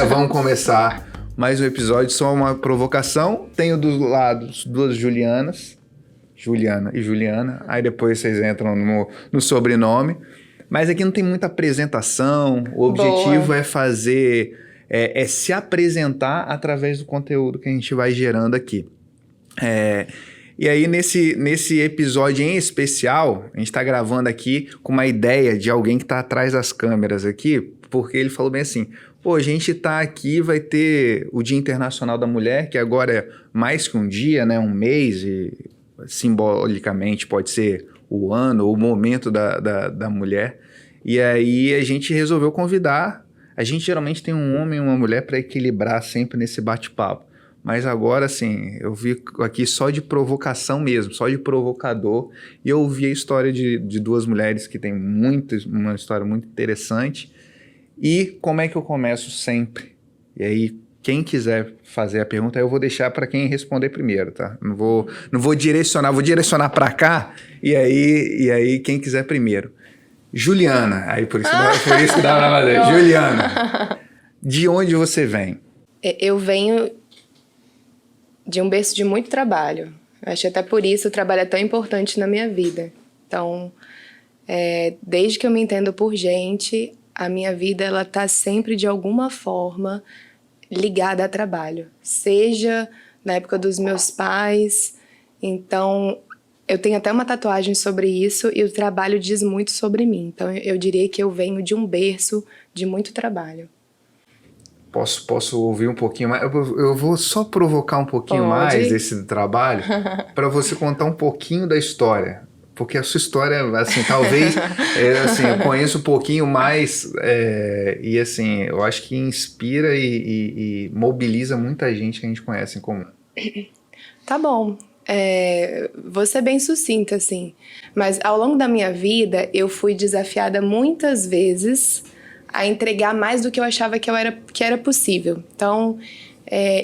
Vamos começar mais um episódio, só uma provocação. Tenho dos lados duas Julianas, Juliana e Juliana, aí depois vocês entram no sobrenome. Mas aqui não tem muita apresentação, o objetivo é fazer, é se apresentar através do conteúdo que a gente vai gerando aqui. E aí, nesse episódio em especial, a gente está gravando aqui com uma ideia de alguém que está atrás das câmeras aqui, porque ele falou bem assim, pô, a gente está aqui, vai ter o Dia Internacional da Mulher, que agora é mais que um dia, né, um mês, e simbolicamente pode ser o ano, o momento da mulher. E aí a gente resolveu convidar, a gente geralmente tem um homem e uma mulher para equilibrar sempre nesse bate-papo. Mas agora, assim, eu vi aqui só de provocação mesmo, só de provocador. E eu ouvi a história de duas mulheres que têm uma história muito interessante. E como é que eu começo sempre? E aí, quem quiser fazer a pergunta, eu vou deixar para quem responder primeiro, tá? Não vou direcionar, vou direcionar para cá. E aí, quem quiser primeiro. Juliana, aí por isso que dá pra fazer. Juliana, de onde você vem? Eu venho de um berço de muito trabalho. Eu acho que até por isso o trabalho é tão importante na minha vida. Então, desde que eu me entendo por gente, a minha vida ela tá sempre de alguma forma ligada a trabalho. Seja na época dos meus pais. Então, eu tenho até uma tatuagem sobre isso e o trabalho diz muito sobre mim. Então, eu diria que eu venho de um berço de muito trabalho. Posso ouvir um pouquinho mais? Eu vou só provocar um pouquinho mais desse trabalho para você contar um pouquinho da história. Porque a sua história, assim, talvez, assim, eu conheço um pouquinho mais e, assim, eu acho que inspira e mobiliza muita gente que a gente conhece em comum. Tá bom. Vou ser bem sucinta, assim. Mas ao longo da minha vida, eu fui desafiada muitas vezes a entregar mais do que eu achava que era possível. Então,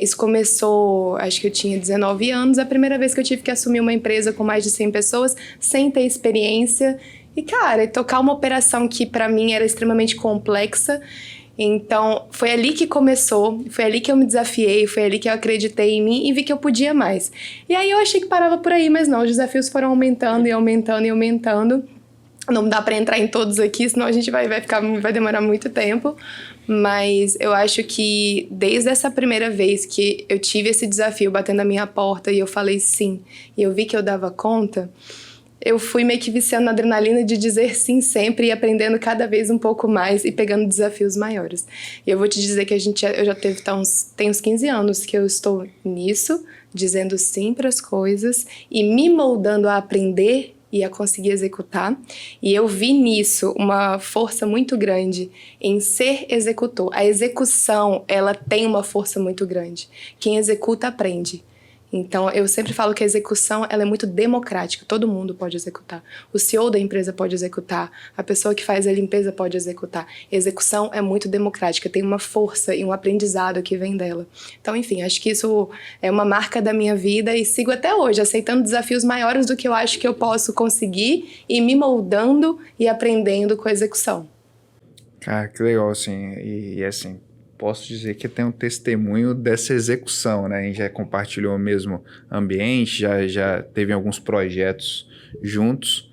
isso começou, acho que eu tinha 19 anos, a primeira vez que eu tive que assumir uma empresa com mais de 100 pessoas, sem ter experiência. E, cara, tocar uma operação que pra mim era extremamente complexa. Então, foi ali que começou, foi ali que eu me desafiei, foi ali que eu acreditei em mim e vi que eu podia mais. E aí eu achei que parava por aí, mas não, os desafios foram aumentando e aumentando e aumentando. Não dá para entrar em todos aqui, senão a gente vai demorar muito tempo. Mas eu acho que desde essa primeira vez que eu tive esse desafio batendo a minha porta e eu falei sim, e eu vi que eu dava conta, eu fui meio que viciando na adrenalina de dizer sim sempre e aprendendo cada vez um pouco mais e pegando desafios maiores. E eu vou te dizer que eu já tem uns 15 anos que eu estou nisso, dizendo sim para as coisas e me moldando a aprender e a conseguir executar. E eu vi nisso uma força muito grande em ser executor. A execução, ela tem uma força muito grande. Quem executa, aprende. Então, eu sempre falo que a execução ela é muito democrática, todo mundo pode executar. O CEO da empresa pode executar, a pessoa que faz a limpeza pode executar. A execução é muito democrática, tem uma força e um aprendizado que vem dela. Então, enfim, acho que isso é uma marca da minha vida e sigo até hoje, aceitando desafios maiores do que eu acho que eu posso conseguir e me moldando e aprendendo com a execução. Cara, que legal, assim, e assim, posso dizer que tem um testemunho dessa execução, né? A gente já compartilhou o mesmo ambiente, já teve alguns projetos juntos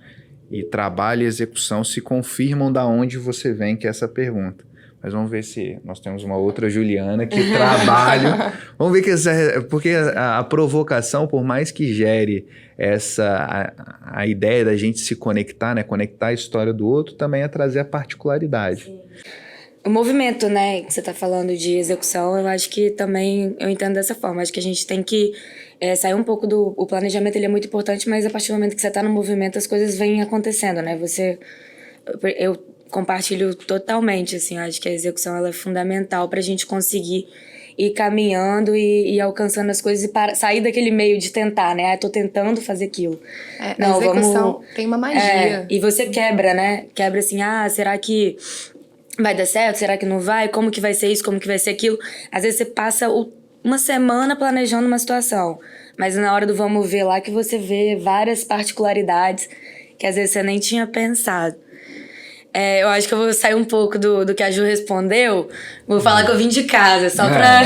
e trabalho e execução se confirmam da onde você vem, que é essa pergunta. Mas vamos ver se nós temos uma outra Juliana que trabalha. Vamos ver porque a provocação, por mais que gere a ideia da gente se conectar, né? Conectar a história do outro, também é trazer a particularidade. Sim. O movimento, né, que você está falando de execução, eu acho que também eu entendo dessa forma. Acho que a gente tem que sair um pouco o planejamento, ele é muito importante, mas a partir do momento que você está no movimento, as coisas vêm acontecendo, né? Eu compartilho totalmente, assim, acho que a execução ela é fundamental para a gente conseguir ir caminhando e alcançando as coisas e sair daquele meio de tentar, né? Tô tentando fazer aquilo. Não, a execução tem uma magia. E você quebra, né? Quebra assim, será que vai dar certo? Será que não vai? Como que vai ser isso? Como que vai ser aquilo? Às vezes você passa uma semana planejando uma situação, mas na hora do vamos ver lá que você vê várias particularidades que às vezes você nem tinha pensado. eu acho que eu vou sair um pouco do que a Ju respondeu. Vou falar que eu vim de casa, só pra...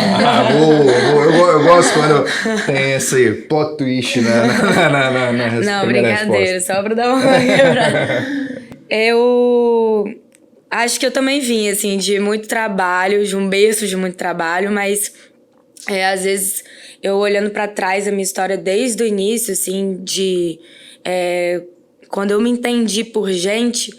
Eu gosto quando tem esse plot twist na Não, brincadeira, resposta. só pra dar uma quebrada. Eu acho que eu também vim, assim, de muito trabalho, de um berço de muito trabalho, mas às vezes eu olhando pra trás a minha história desde o início, assim, quando eu me entendi por gente,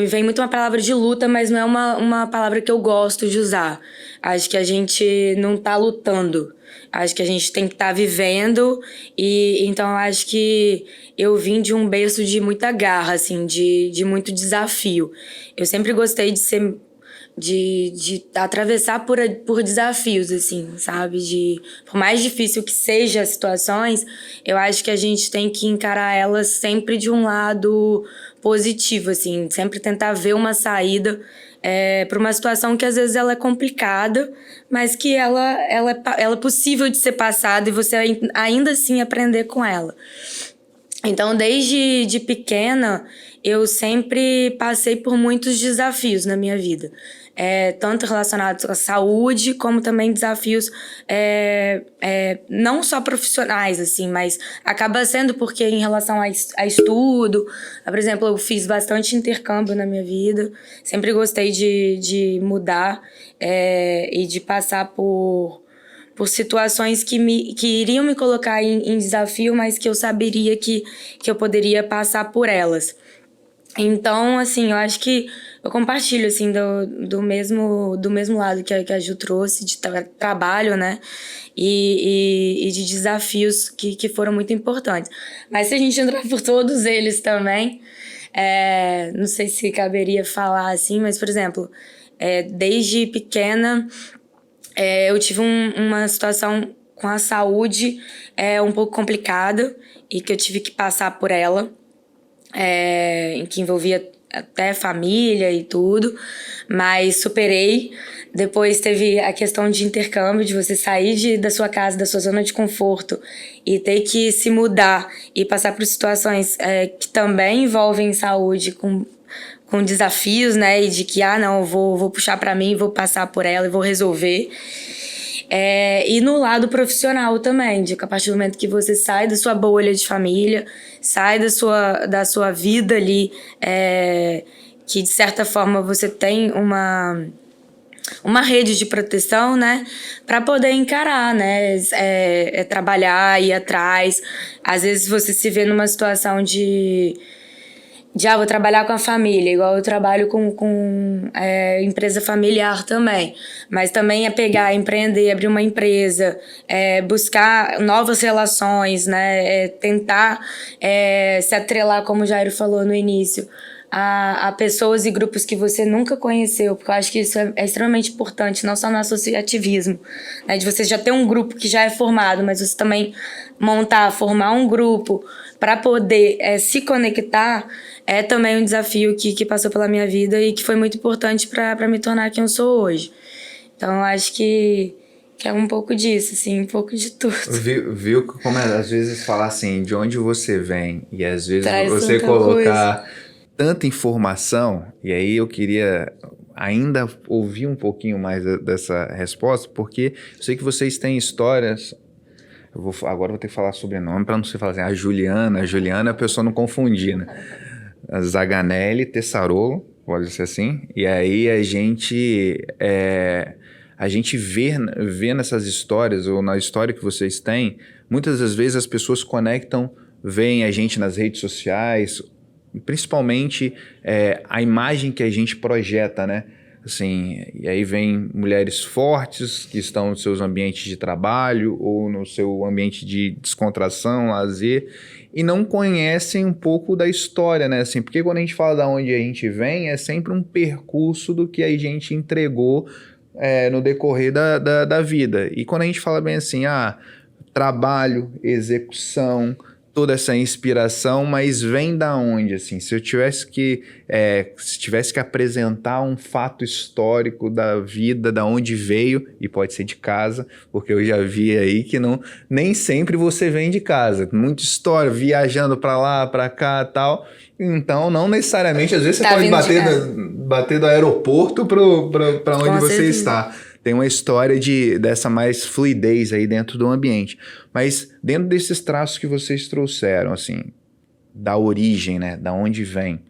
vem muito uma palavra de luta, mas não é uma palavra que eu gosto de usar. Acho que a gente não tá lutando. Acho que a gente tem que estar vivendo. E então eu acho que eu vim de um berço de muita garra, assim, de muito desafio. Eu sempre gostei de atravessar por desafios, assim, sabe? Por mais difícil que sejam as situações, eu acho que a gente tem que encarar elas sempre de um lado positivo, assim, sempre tentar ver uma saída para uma situação que às vezes ela é complicada, mas que ela é possível de ser passada e você ainda assim aprender com ela. Então, desde de pequena, eu sempre passei por muitos desafios na minha vida. Tanto relacionados à saúde, como também desafios não só profissionais, assim, mas acaba sendo porque em relação a estudo, por exemplo, eu fiz bastante intercâmbio na minha vida, sempre gostei de mudar e de passar por situações que iriam me colocar em desafio, mas que eu saberia que eu poderia passar por elas. Então, assim, eu acho que eu compartilho, assim, do mesmo lado que a Ju trouxe, de trabalho, né? E de desafios que foram muito importantes. Mas se a gente entrar por todos eles também, não sei se caberia falar assim, mas, por exemplo, desde pequena, eu tive uma situação com a saúde um pouco complicada e que eu tive que passar por ela. Em que envolvia até família e tudo, mas superei. Depois teve a questão de intercâmbio, de você sair da sua casa, da sua zona de conforto e ter que se mudar e passar por situações que também envolvem saúde, com desafios, né? E de que, não, eu vou puxar pra mim, vou passar por ela e vou resolver. E no lado profissional também, de que a partir do momento que você sai da sua bolha de família, sai da sua vida ali, que de certa forma você tem uma rede de proteção, né, para poder encarar, né, trabalhar, ir atrás. Às vezes você se vê numa situação de vou trabalhar com a família, igual eu trabalho com empresa familiar também. Mas também pegar, empreender, abrir uma empresa, buscar novas relações, né? Tentar se atrelar, como o Jairo falou no início, a pessoas e grupos que você nunca conheceu, porque eu acho que isso é extremamente importante, não só no associativismo, né? De você já ter um grupo que já é formado, mas você também formar um grupo para poder se conectar, também um desafio que passou pela minha vida e que foi muito importante para me tornar quem eu sou hoje. Então, eu acho que é um pouco disso, assim, um pouco de tudo. Viu como às vezes falar assim, de onde você vem, e às vezes Traz você tanta colocar tanta informação, e aí eu queria ainda ouvir um pouquinho mais dessa resposta, porque eu sei que vocês têm histórias. Agora eu vou ter que falar sobrenome para não se falar assim, a Juliana, a pessoa não confundir, né? A Zaganelli Tessarolo, pode ser assim, e aí a gente vê nessas histórias, ou na história que vocês têm, muitas das vezes as pessoas conectam, veem a gente nas redes sociais, principalmente a imagem que a gente projeta, né? Assim, e aí vem mulheres fortes que estão nos seus ambientes de trabalho ou no seu ambiente de descontração, lazer, e não conhecem um pouco da história, né? Assim, porque quando a gente fala de onde a gente vem, é sempre um percurso do que a gente entregou no decorrer da vida. E quando a gente fala bem assim, trabalho, execução, toda essa inspiração, mas vem da onde, assim? Se eu tivesse que apresentar um fato histórico da vida, da onde veio, e pode ser de casa, porque eu já vi aí que nem sempre você vem de casa. Muita história, viajando pra lá, pra cá e tal. Então, não necessariamente, às vezes você pode bater do aeroporto pra onde você está. Tem uma história dessa mais fluidez aí dentro do ambiente. Mas dentro desses traços que vocês trouxeram, assim, da origem, né? Da onde vem.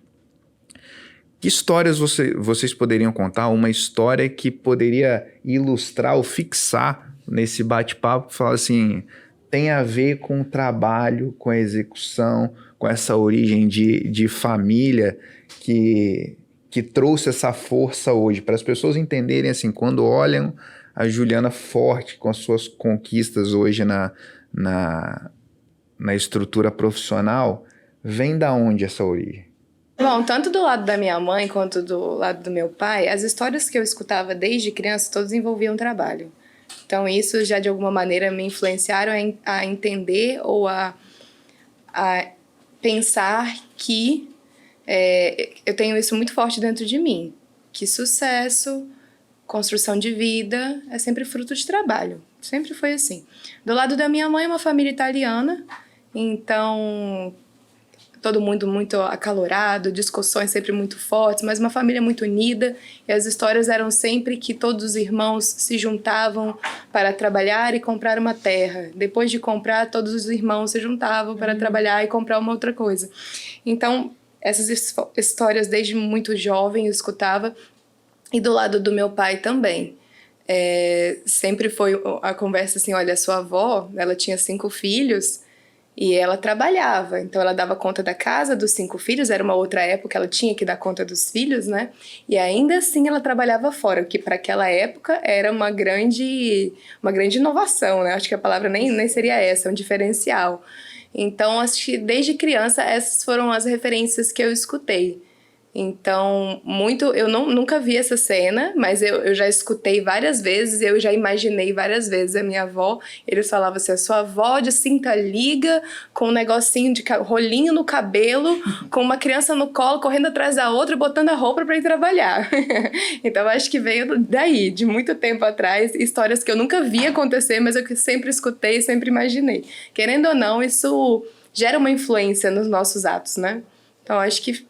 Que histórias vocês poderiam contar? Uma história que poderia ilustrar ou fixar nesse bate-papo, falar assim, tem a ver com o trabalho, com a execução, com essa origem de família que trouxe essa força hoje, para as pessoas entenderem, assim, quando olham a Juliana forte com as suas conquistas hoje na estrutura profissional, vem da onde essa origem? Bom, tanto do lado da minha mãe quanto do lado do meu pai, as histórias que eu escutava desde criança, todas envolviam trabalho. Então isso já de alguma maneira me influenciaram a entender ou a pensar que eu tenho isso muito forte dentro de mim, que sucesso, construção de vida é sempre fruto de trabalho, sempre foi assim. Do lado da minha mãe é uma família italiana, então todo mundo muito acalorado, discussões sempre muito fortes, mas uma família muito unida, e as histórias eram sempre que todos os irmãos se juntavam para trabalhar e comprar uma terra. Depois de comprar, todos os irmãos se juntavam para trabalhar e comprar uma outra coisa. Então, essas histórias desde muito jovem eu escutava, e do lado do meu pai também. Sempre foi a conversa assim, olha, sua avó, ela tinha 5 filhos, e ela trabalhava, então ela dava conta da casa dos 5 filhos, era uma outra época, ela tinha que dar conta dos filhos, né? E ainda assim ela trabalhava fora, o que para aquela época era uma grande inovação, né? Acho que a palavra nem seria essa, é um diferencial. Então, acho que desde criança essas foram as referências que eu escutei. Então, eu nunca vi essa cena, mas eu já escutei várias vezes, eu já imaginei várias vezes a minha avó. Eles falavam assim, a sua avó de cinta liga, com um negocinho de rolinho no cabelo, com uma criança no colo, correndo atrás da outra, botando a roupa para ir trabalhar. Então, acho que veio daí, de muito tempo atrás, histórias que eu nunca vi acontecer, mas eu que sempre escutei, sempre imaginei. Querendo ou não, isso gera uma influência nos nossos atos, né? Então, acho que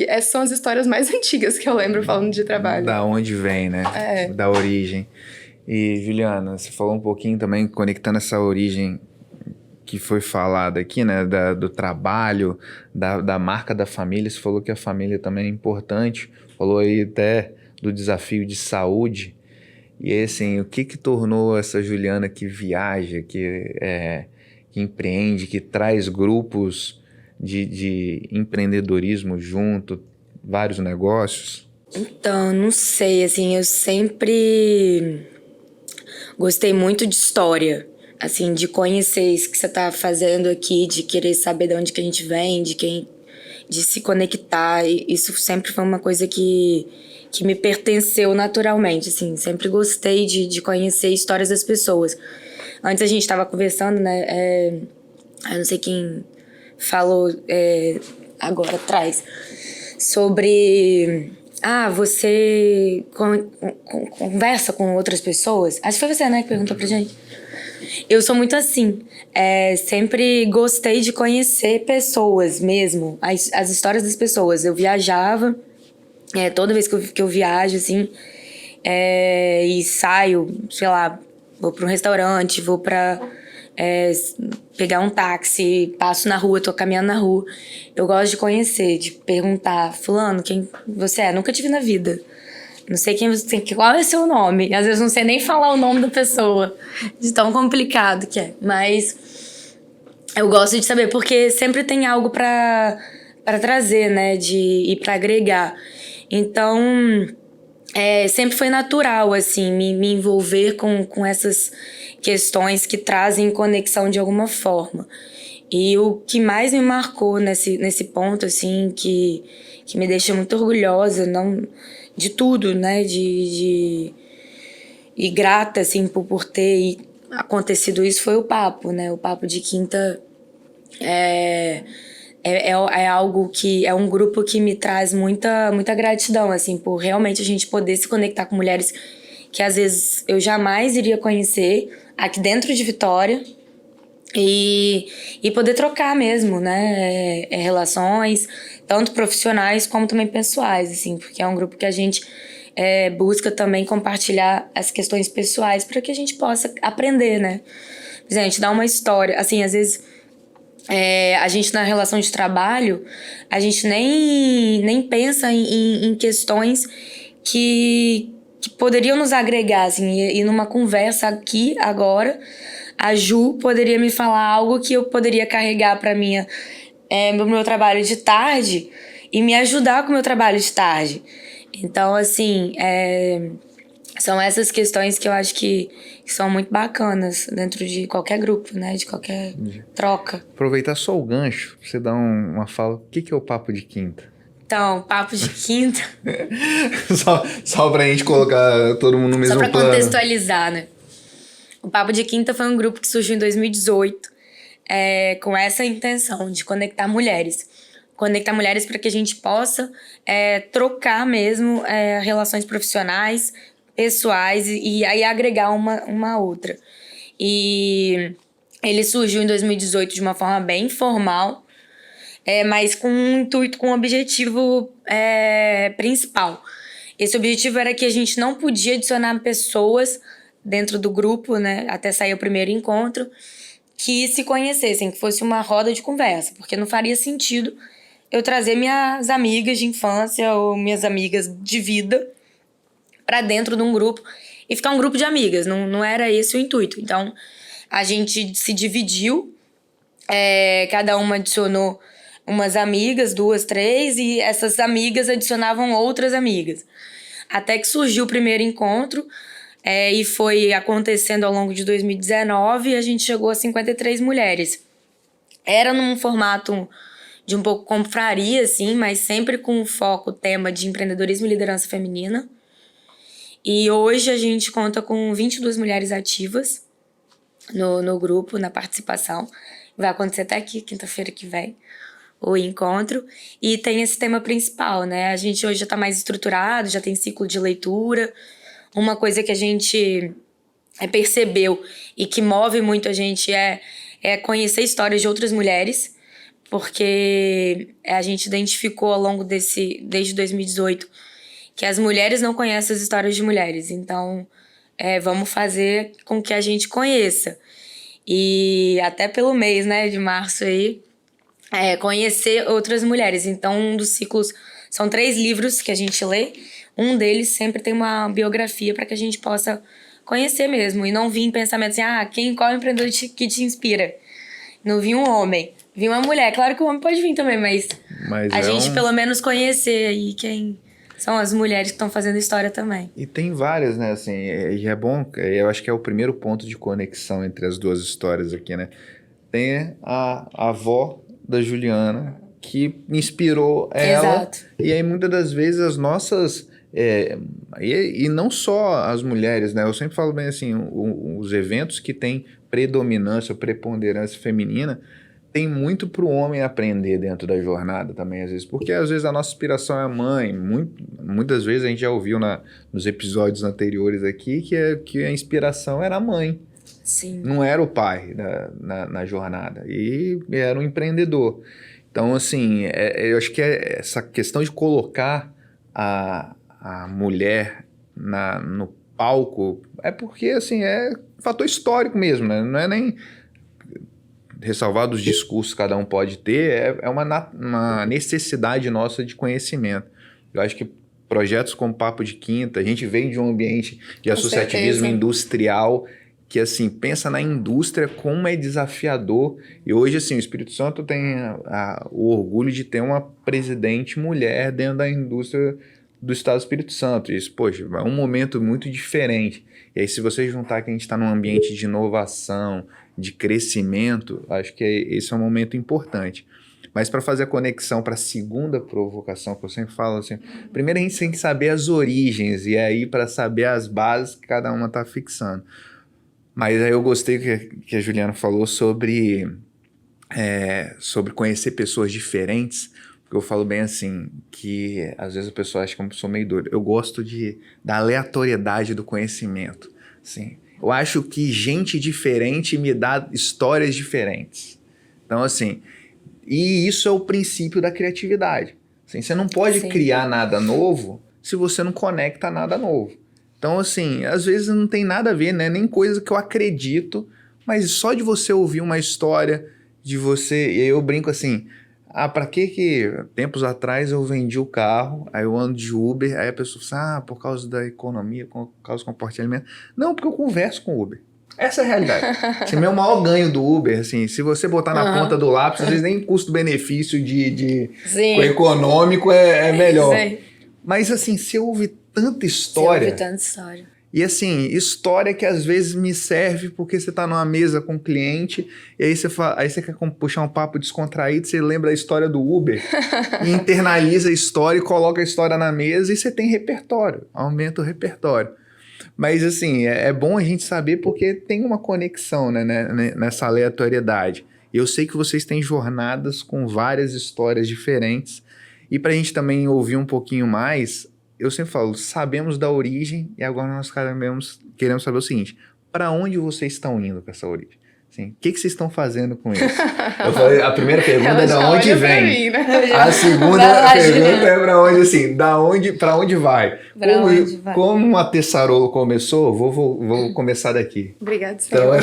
essas são as histórias mais antigas que eu lembro falando de trabalho. Da onde vem, né? Da origem. E, Juliana, você falou um pouquinho também, conectando essa origem que foi falada aqui, né? Do trabalho, da marca da família. Você falou que a família também é importante. Falou aí até do desafio de saúde. E assim, o que tornou essa Juliana que viaja, que empreende, que traz grupos de empreendedorismo junto, vários negócios? Então, não sei, assim, eu sempre gostei muito de história, assim, de conhecer isso que você tá fazendo aqui, de querer saber de onde que a gente vem, de se conectar. E isso sempre foi uma coisa que me pertenceu naturalmente, assim, sempre gostei de conhecer histórias das pessoas. Antes a gente tava conversando, né, eu não sei quem falou agora atrás sobre você conversa com outras pessoas. Acho que foi você, né, que perguntou pra gente. Eu sou muito assim, sempre gostei de conhecer pessoas mesmo, as histórias das pessoas. Eu viajava, toda vez que eu viajo assim, e saio, sei lá, vou pra um restaurante, vou pra pegar um táxi, passo na rua, tô caminhando na rua. Eu gosto de conhecer, de perguntar, fulano, quem você é? Nunca te vi na vida. Não sei qual é seu nome. Às vezes não sei nem falar o nome da pessoa, de tão complicado que é. Mas eu gosto de saber, porque sempre tem algo pra trazer, né? E pra agregar. Então, sempre foi natural, assim, me envolver com essas questões que trazem conexão de alguma forma. E o que mais me marcou nesse ponto, assim, que me deixa muito orgulhosa, não de tudo, né, e grata, assim, por ter acontecido isso, foi o papo, né, o papo de quinta é algo que é um grupo que me traz muita gratidão, assim, por realmente a gente poder se conectar com mulheres que às vezes eu jamais iria conhecer aqui dentro de Vitória e poder trocar mesmo, né, relações, tanto profissionais como também pessoais, assim, porque é um grupo que a gente busca também compartilhar as questões pessoais para que a gente possa aprender, né. Gente, dá uma história, assim, às vezes a gente na relação de trabalho, a gente nem pensa em questões que poderiam nos agregar, assim, e numa conversa aqui, agora, a Ju poderia me falar algo que eu poderia carregar para meu trabalho de tarde e me ajudar com o meu trabalho de tarde. Então, assim, são essas questões que eu acho que são muito bacanas dentro de qualquer grupo, né? De qualquer troca. Aproveitar só o gancho, você dá uma fala. O que é o Papo de Quinta? Então, Papo de Quinta... só pra gente colocar todo mundo no mesmo plano. Só pra contextualizar, né? O Papo de Quinta foi um grupo que surgiu em 2018 com essa intenção de conectar mulheres. Conectar mulheres para que a gente possa trocar mesmo relações profissionais, pessoais e aí agregar uma outra. E ele surgiu em 2018 de uma forma bem informal, mas com um intuito, com um objetivo principal. Esse objetivo era que a gente não podia adicionar pessoas dentro do grupo, né, até sair o primeiro encontro, que se conhecessem, que fosse uma roda de conversa, porque não faria sentido eu trazer minhas amigas de infância ou minhas amigas de vida para dentro de um grupo e ficar um grupo de amigas. Não era esse o intuito. Então, a gente se dividiu, cada uma adicionou umas amigas, 2, 3, e essas amigas adicionavam outras amigas. Até que surgiu o primeiro encontro, e foi acontecendo ao longo de 2019, e a gente chegou a 53 mulheres. Era num formato de um pouco confraria, assim, mas sempre com o foco, o tema de empreendedorismo e liderança feminina. E hoje a gente conta com 22 mulheres ativas no grupo, na participação. Vai acontecer até aqui, quinta-feira que vem, o encontro. E tem esse tema principal, né? A gente hoje já está mais estruturado, já tem ciclo de leitura. Uma coisa que a gente percebeu e que move muito a gente é conhecer histórias de outras mulheres, porque a gente identificou ao longo desde 2018, que as mulheres não conhecem as histórias de mulheres. Então, vamos fazer com que a gente conheça. E até pelo mês, né, de março aí, conhecer outras mulheres. Então, um dos ciclos... São 3 livros que a gente lê. Um deles sempre tem uma biografia para que a gente possa conhecer mesmo. E não vir em pensamento assim, qual é o empreendedor que te inspira? Não vi um homem, vi uma mulher. Claro que o homem pode vir também, mas a gente pelo menos conhecer aí quem são as mulheres que estão fazendo história também. E tem várias, né, assim, e é bom, eu acho que é o primeiro ponto de conexão entre as duas histórias aqui, né? Tem a avó da Juliana, que inspirou ela. Exato. E aí, muitas das vezes, as nossas... e não só as mulheres, né? Eu sempre falo bem assim, os eventos que têm predominância, preponderância feminina, tem muito para o homem aprender dentro da jornada também, às vezes. Porque, às vezes, a nossa inspiração é a mãe. Muitas vezes a gente já ouviu nos episódios anteriores aqui que a inspiração era a mãe. Sim. Não era o pai na jornada. E era um empreendedor. Então, assim, eu acho que essa questão de colocar a mulher no palco é porque, assim, é fator histórico mesmo, né? Não é nem ressalvar dos discursos que cada um pode ter, é uma necessidade nossa de conhecimento. Eu acho que projetos como Papo de Quinta, a gente vem de um ambiente de associativismo industrial que, assim, pensa na indústria como é desafiador. E hoje, assim, o Espírito Santo tem o orgulho de ter uma presidente mulher dentro da indústria do Estado do Espírito Santo. Isso, poxa, é um momento muito diferente. E aí, se você juntar que a gente está num ambiente de inovação, de crescimento, acho que esse é um momento importante. Mas para fazer a conexão para a segunda provocação, que eu sempre falo assim, primeiro a gente tem que saber as origens, e aí para saber as bases que cada uma está fixando. Mas aí eu gostei que a Juliana falou sobre sobre conhecer pessoas diferentes, porque eu falo bem assim, que às vezes a pessoa acha que eu sou meio doido. Eu gosto da aleatoriedade do conhecimento, assim. Eu acho que gente diferente me dá histórias diferentes. Então, assim, e isso é o princípio da criatividade. Assim, você não pode criar nada novo se você não conecta nada novo. Então, assim, às vezes não tem nada a ver, né? Nem coisa que eu acredito, mas só de você ouvir uma história, de você... E aí eu brinco assim, pra que tempos atrás eu vendi o carro, aí eu ando de Uber, aí a pessoa fala, por causa da economia, por causa do compartilhamento. Não, porque eu converso com o Uber. Essa é a realidade. Esse é o meu maior ganho do Uber, assim, se você botar na ponta do lápis, às vezes nem custo-benefício de econômico é melhor. Sim. Mas assim, você ouve tanta história. Você ouve tanta história. E assim, história que às vezes me serve porque você tá numa mesa com um cliente e aí você quer puxar um papo descontraído, você lembra a história do Uber e internaliza a história e coloca a história na mesa e você tem repertório, aumenta o repertório. Mas assim, é bom a gente saber porque tem uma conexão, né, nessa aleatoriedade. E eu sei que vocês têm jornadas com várias histórias diferentes e pra gente também ouvir um pouquinho mais... Eu sempre falo, sabemos da origem e agora nós queremos saber o seguinte, para onde vocês estão indo com essa origem? Assim, o que vocês estão fazendo com isso? Eu falei, a primeira pergunta é da onde vem. Mim, né? A segunda pergunta é para onde, assim, para onde vai? Como uma Tessarolo começou, vou começar daqui. Obrigada, senhor.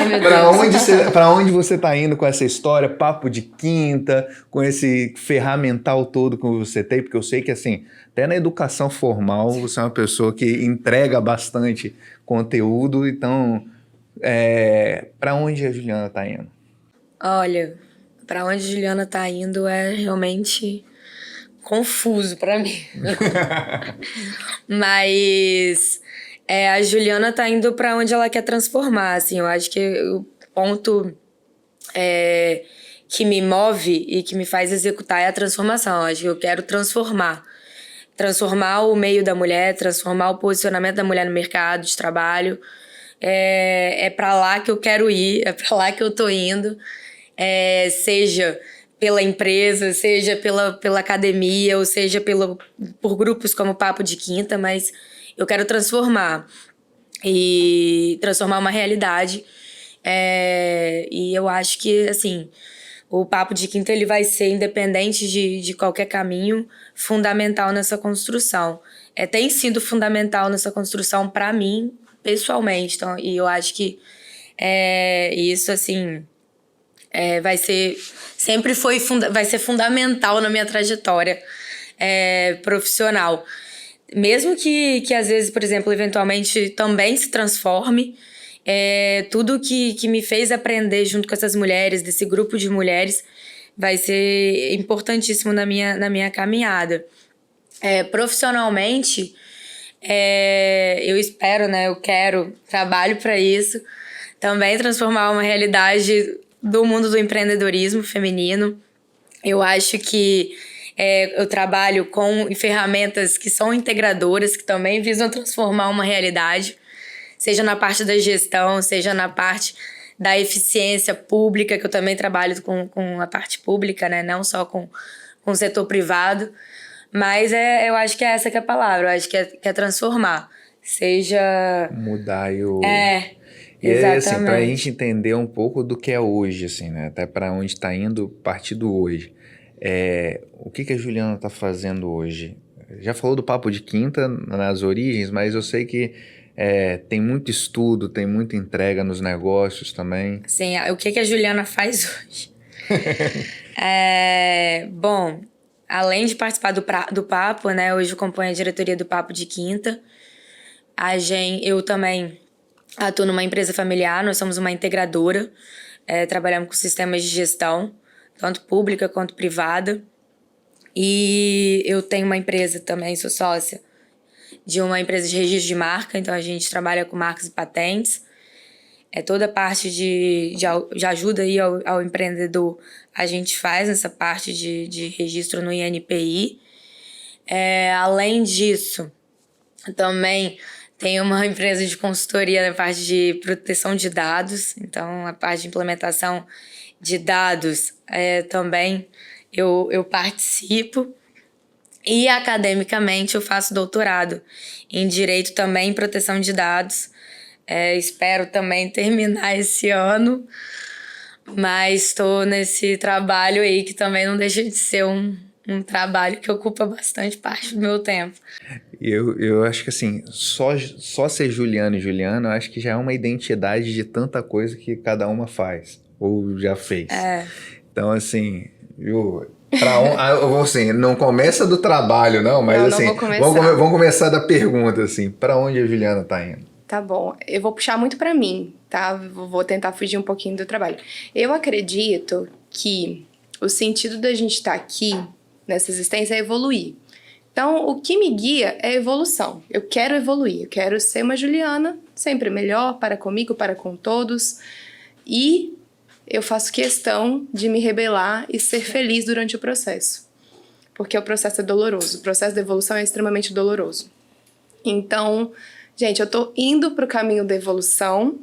Então, para onde você está indo com essa história, papo de quinta, com esse ferramental todo que você tem? Porque eu sei que, assim, até na educação formal, você é uma pessoa que entrega bastante conteúdo, então... para onde a Juliana tá indo? Olha, para onde a Juliana tá indo é realmente confuso para mim. Mas a Juliana tá indo para onde ela quer transformar, assim. Eu acho que o ponto que me move e que me faz executar é a transformação. Eu acho que eu quero transformar o meio da mulher, transformar o posicionamento da mulher no mercado de trabalho. É para lá que eu quero ir, é para lá que eu tô indo, seja pela empresa, seja pela academia, ou seja por grupos como Papo de Quinta, mas eu quero transformar uma realidade. E eu acho que, assim, o Papo de Quinta ele vai ser, independente de qualquer caminho, fundamental nessa construção. Tem sido fundamental nessa construção para mim, pessoalmente. Então, e eu acho que isso, assim, vai ser fundamental na minha trajetória profissional. Mesmo que às vezes, por exemplo, eventualmente também se transforme, tudo que me fez aprender junto com essas mulheres, desse grupo de mulheres, vai ser importantíssimo na minha caminhada. Profissionalmente, eu espero, né? Eu quero, trabalho para isso, também transformar uma realidade do mundo do empreendedorismo feminino. Eu acho que eu trabalho com ferramentas que são integradoras, que também visam transformar uma realidade, seja na parte da gestão, seja na parte da eficiência pública, que eu também trabalho com a parte pública, né? Não só com o setor privado. Mas eu acho que essa que é a palavra, eu acho que é transformar. Seja... Mudar o... exatamente. E assim, pra gente entender um pouco do que é hoje, assim, né? Até pra onde tá indo, partir do hoje. O que a Juliana tá fazendo hoje? Já falou do Papo de Quinta nas origens, mas eu sei que tem muito estudo, tem muita entrega nos negócios também. Sim, o que a Juliana faz hoje? Bom... Além de participar do Papo, né? Hoje eu acompanho a diretoria do Papo de Quinta. Eu também atuo numa empresa familiar, nós somos uma integradora. Trabalhamos com sistemas de gestão, tanto pública quanto privada. E eu tenho uma empresa também, sou sócia de uma empresa de registro de marca, então a gente trabalha com marcas e patentes. Toda a parte de ajuda aí ao empreendedor, a gente faz essa parte de registro no INPI. Além disso, também Tenho uma empresa de consultoria na parte de proteção de dados, então a parte de implementação de dados também eu participo. E academicamente eu faço doutorado em Direito também, em Proteção de Dados. Espero também terminar esse ano, mas estou nesse trabalho aí que também não deixa de ser um trabalho que ocupa bastante parte do meu tempo. Eu acho que assim, só ser Juliana e Juliana, eu acho que já é uma identidade de tanta coisa que cada uma faz, ou já fez. Então, assim, eu vou assim, não começa do trabalho, não, mas não, assim, não vou começar. Vamos começar da pergunta, assim, para onde a Juliana tá indo? Tá bom, eu vou puxar muito pra mim, tá? Vou tentar fugir um pouquinho do trabalho. Eu acredito que o sentido da gente estar aqui, nessa existência, é evoluir. Então, o que me guia é a evolução. Eu quero evoluir, eu quero ser uma Juliana sempre melhor, para comigo, para com todos. E eu faço questão de me rebelar e ser feliz durante o processo. Porque o processo é doloroso, o processo da evolução é extremamente doloroso. Então, gente, eu tô indo pro caminho da evolução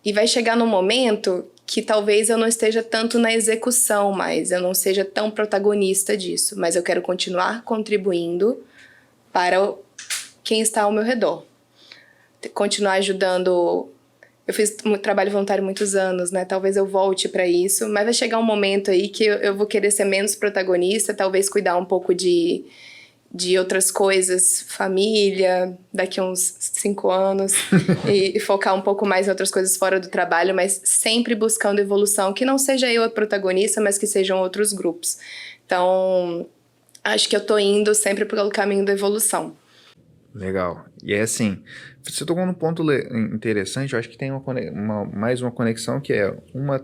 e vai chegar num momento que talvez eu não esteja tanto na execução mais, eu não seja tão protagonista disso, mas eu quero continuar contribuindo para quem está ao meu redor. Continuar ajudando. Eu fiz trabalho voluntário muitos anos, né? Talvez eu volte para isso, mas vai chegar um momento aí que eu vou querer ser menos protagonista, talvez cuidar um pouco de outras coisas, família, daqui uns 5 anos, e focar um pouco mais em outras coisas fora do trabalho, mas sempre buscando evolução, que não seja eu a protagonista, mas que sejam outros grupos. Então, acho que eu tô indo sempre pelo caminho da evolução. Legal. E é assim, você tocou num ponto interessante, eu acho que tem mais uma conexão que é uma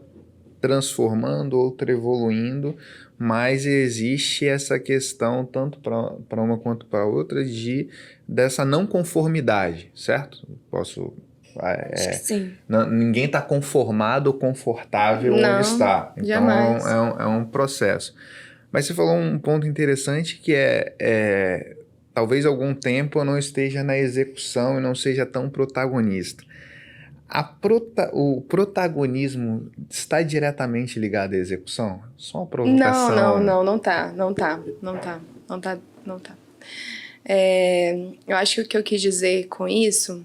transformando, outra evoluindo, mas existe essa questão, tanto para uma quanto para outra, dessa não conformidade, certo? Acho que sim. Ninguém está conformado ou confortável Não, onde está. Então jamais. é um processo. Mas você falou um ponto interessante que talvez algum tempo eu não esteja na execução e não seja tão protagonista. O protagonismo está diretamente ligado à execução? Só uma provocação. Não tá. Eu acho que o que eu quis dizer com isso,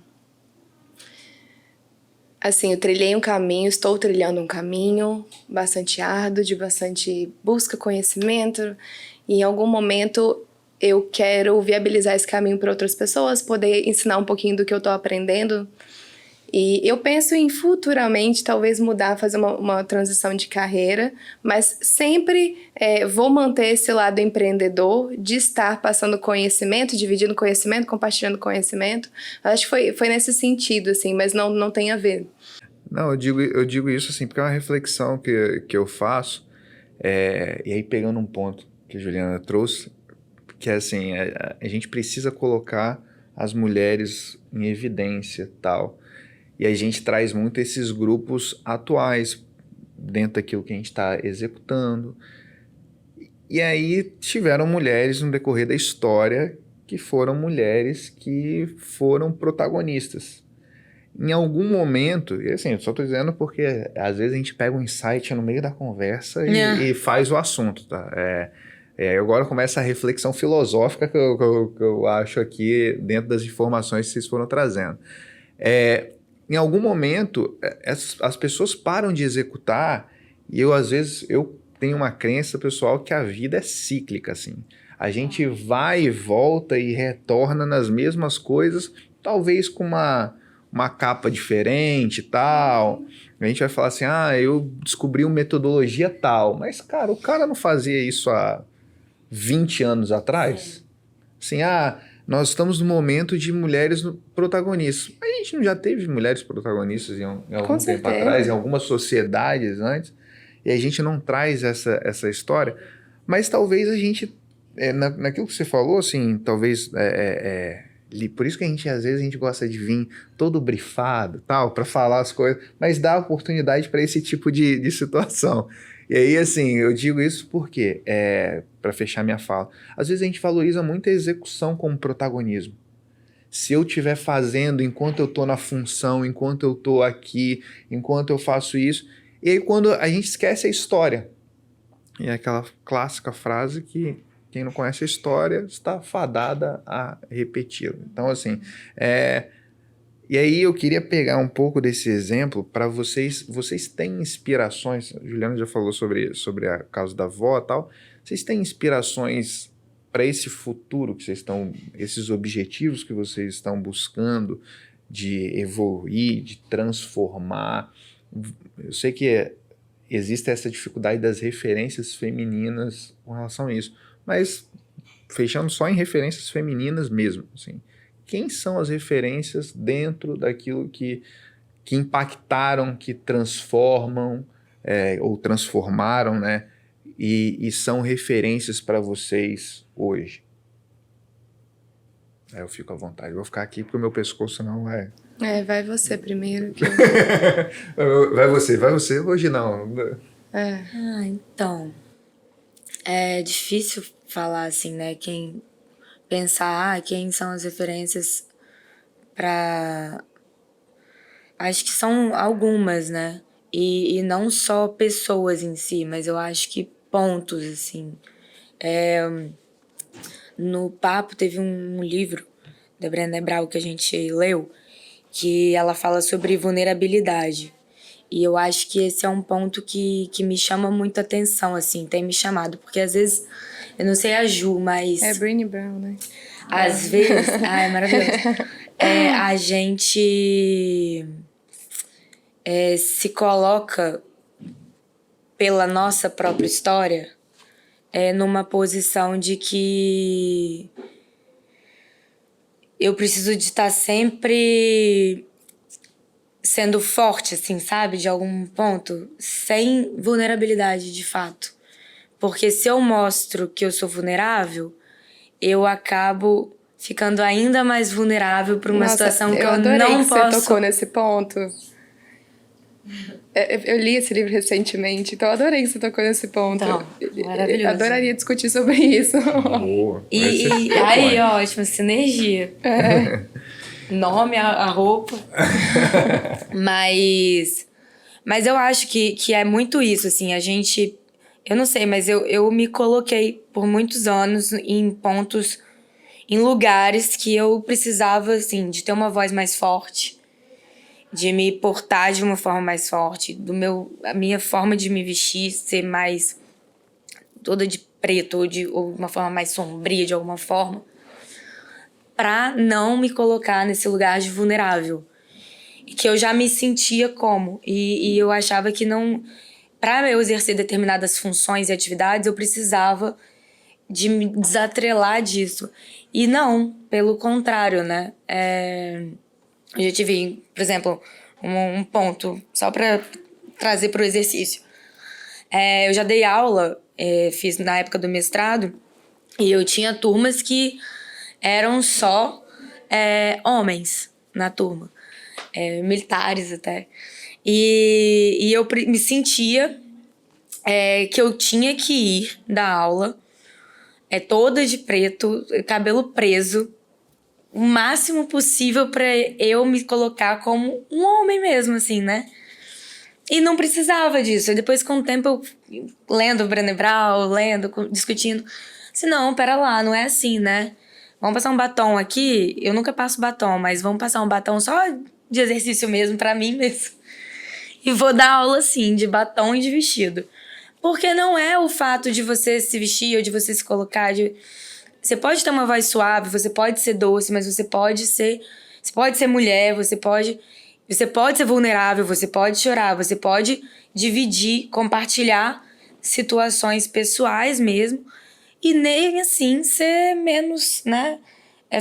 assim, eu trilhei um caminho, estou trilhando um caminho bastante árduo, de bastante busca, conhecimento, e em algum momento eu quero viabilizar esse caminho para outras pessoas, poder ensinar um pouquinho do que eu estou aprendendo. E eu penso em futuramente talvez mudar, fazer uma transição de carreira, mas sempre vou manter esse lado empreendedor de estar passando conhecimento, dividindo conhecimento, compartilhando conhecimento. Acho que foi nesse sentido, assim, mas não tem a ver. Não, eu digo isso assim, porque é uma reflexão que eu faço, e aí pegando um ponto que a Juliana trouxe, que é assim, a gente precisa colocar as mulheres em evidência, tal. E a gente traz muito esses grupos atuais dentro daquilo que a gente está executando. E aí tiveram mulheres no decorrer da história que foram mulheres que foram protagonistas. Em algum momento, e assim, eu só estou dizendo porque às vezes a gente pega um insight no meio da conversa e faz o assunto, tá? Agora começa a reflexão filosófica que eu acho aqui dentro das informações que vocês foram trazendo. Em algum momento, as pessoas param de executar e às vezes, eu tenho uma crença pessoal que a vida é cíclica, assim. A gente vai e volta e retorna nas mesmas coisas, talvez com uma capa diferente e tal. A gente vai falar assim, eu descobri uma metodologia tal. Mas, cara, o cara não fazia isso há 20 anos atrás? Assim, nós estamos no momento de mulheres protagonistas. A gente não já teve mulheres protagonistas em algum tempo atrás, em algumas sociedades antes, e a gente não traz essa história. Mas talvez a gente, naquilo que você falou, assim, talvez, por isso que às vezes a gente gosta de vir todo brifado, tal, para falar as coisas, mas dá oportunidade para esse tipo de situação. E aí, assim, eu digo isso porque, para fechar minha fala, às vezes a gente valoriza muito a execução como protagonismo. se eu estiver fazendo enquanto eu estou na função, enquanto eu estou aqui, enquanto eu faço isso. E aí quando a gente esquece a história, e é aquela clássica frase que quem não conhece a história está fadada a repeti-la. Então, assim, e aí eu queria pegar um pouco desse exemplo para vocês. Vocês têm inspirações, a Juliana já falou sobre a causa da avó e tal, vocês têm inspirações para esse futuro que vocês estão, esses objetivos que vocês estão buscando de evoluir, de transformar? Eu sei que existe essa dificuldade das referências femininas com relação a isso, mas fechando só em referências femininas mesmo, assim, quem são as referências dentro daquilo que impactaram, que transformam ou transformaram, né? E são referências para vocês hoje? Aí eu fico à vontade. Vou ficar aqui porque o meu pescoço não vai... Vai você primeiro. Vai você. Hoje não. Então... É difícil falar assim, né? Pensar quem são as referências para... Acho que são algumas, né? E não só pessoas em si, mas eu acho que pontos, assim. No Papo teve um livro da Brené Brown que a gente leu, que ela fala sobre vulnerabilidade. E eu acho que esse é um ponto que me chama muito atenção, assim, tem me chamado. Porque às vezes, eu não sei a Ju, mas... É Brené Brown, né? Às vezes... é maravilhoso. A gente se coloca pela nossa própria história numa posição de que eu preciso de estar sempre sendo forte, assim, sabe? De algum ponto, sem vulnerabilidade, de fato. Porque se eu mostro que eu sou vulnerável, eu acabo ficando ainda mais vulnerável para uma situação que eu não posso... Você tocou nesse ponto. Eu li esse livro recentemente, então eu adorei que você tocou nesse ponto. Então, maravilhoso. Eu adoraria discutir sobre isso. Boa. E aí, ótimo, sinergia. Nome, a roupa. Mas eu acho que é muito isso, assim, a gente... Eu não sei, mas eu me coloquei por muitos anos em pontos, em lugares que eu precisava, assim, de ter uma voz mais forte, de me portar de uma forma mais forte, a minha forma de me vestir ser mais toda de preto ou uma forma mais sombria de alguma forma, pra não me colocar nesse lugar de vulnerável. Que eu já me sentia como. E eu achava que não... Para eu exercer determinadas funções e atividades, eu precisava de me desatrelar disso. E não, pelo contrário, né? Eu já tive, por exemplo, um ponto, só para trazer para o exercício. Eu já dei aula, fiz na época do mestrado, e eu tinha turmas que eram só homens na turma, militares até. E eu me sentia que eu tinha que ir dar aula toda de preto, cabelo preso, o máximo possível para eu me colocar como um homem mesmo, assim, né? E não precisava disso. E depois, com o tempo, eu lendo Brené Brown, discutindo, assim, não, pera lá, não é assim, né? Vamos passar um batom aqui? Eu nunca passo batom, mas vamos passar um batom só de exercício mesmo, pra mim mesmo. E vou dar aula, assim, de batom e de vestido. Porque não é o fato de você se vestir ou de você se colocar... Você pode ter uma voz suave, você pode ser doce, mas você pode ser mulher, você pode ser vulnerável, você pode chorar, você pode dividir, compartilhar situações pessoais mesmo, e nem assim ser menos, né,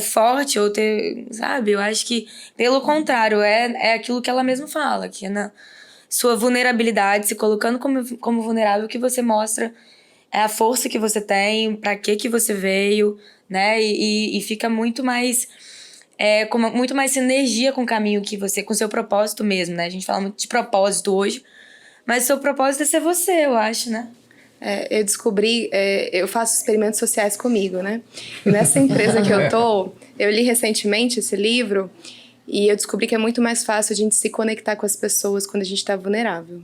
forte ou ter, sabe? Eu acho que, pelo contrário, é aquilo que ela mesma fala, que na sua vulnerabilidade, se colocando como vulnerável, que você mostra a força que você tem, pra que você veio, né? E fica muito mais... com muito mais sinergia com o caminho que você... Com o seu propósito mesmo, né? A gente fala muito de propósito hoje, mas o seu propósito é ser você, eu acho, né? Eu descobri, eu faço experimentos sociais comigo, né? E nessa empresa que eu li recentemente esse livro e eu descobri que é muito mais fácil a gente se conectar com as pessoas quando a gente está vulnerável.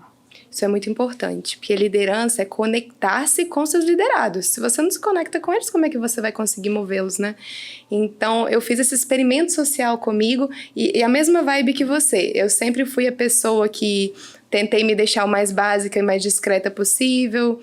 Isso é muito importante, porque liderança é conectar-se com seus liderados. Se você não se conecta com eles, como é que você vai conseguir movê-los, né? Então, eu fiz esse experimento social comigo e a mesma vibe que você. Eu sempre fui a pessoa que tentei me deixar o mais básica e mais discreta possível.